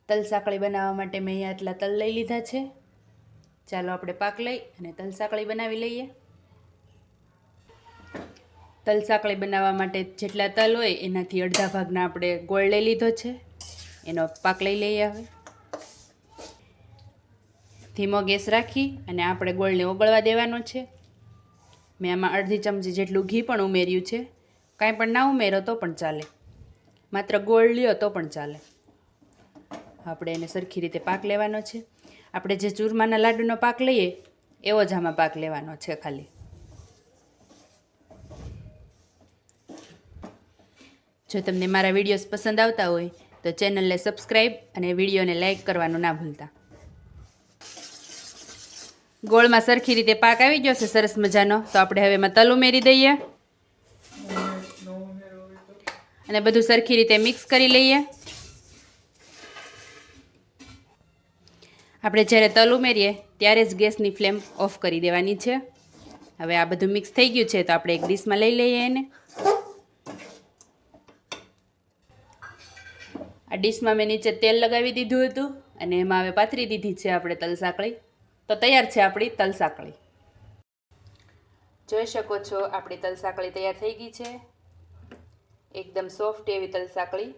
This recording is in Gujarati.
તલ સાંકળી બનાવવા માટે મેં અહીંયા આટલા તલ લઈ લીધા છે। ચાલો આપણે પાક લઈ અને તલ સાંકળી બનાવી લઈએ। તલ સાંકળી બનાવવા માટે જેટલા તલ હોય એનાથી અડધા ભાગના આપણે ગોળ લઈ લીધો છે, એનો પાક લઈ લઈએ। હવે ધીમો ગેસ રાખી અને આપણે ગોળને ઓગળવા દેવાનો છે। મેં આમાં અડધી ચમચી જેટલું ઘી પણ ઉમેર્યું છે, કાંઈ પણ ના ઉમેરો તો પણ ચાલે, માત્ર ગોળ લ્યો તો પણ ચાલે। આપણે એને સરખી રીતે પાક લેવાનો છે। આપણે જે ચૂરમાના લાડુનો પાક લઈએ એવો જ આમાં પાક લેવાનો છે ખાલી। જો તમને મારા વિડીયોઝ પસંદ આવતા હોય તો ચેનલને સબસ્ક્રાઈબ અને વિડીયોને લાઈક કરવાનું ના ભૂલતા। ગોળમાં સરખી રીતે પાક આવી ગયો છે સરસ મજાનો, તો આપણે હવે એમાં તલ ઉમેરી દઈએ અને બધું સરખી રીતે મિક્સ કરી લઈએ। આપણે જ્યારે તલ ઉમેરીએ ત્યારે જ ગેસની ફ્લેમ ઓફ કરી દેવાની છે। હવે આ બધું મિક્સ થઈ ગયું છે તો આપણે એક ડીશમાં લઈ લઈએ એને। આ ડીશમાં મેં નીચે તેલ લગાવી દીધું હતું અને એમાં હવે પાથરી દીધી છે આપણે તલ સાંકળી। તો તૈયાર છે આપણી તલ સાંકળી। જોઈ શકો છો આપણી તલ સાંકળી તૈયાર થઈ ગઈ છે, એકદમ સોફ્ટ એવી તલ સાંકળી।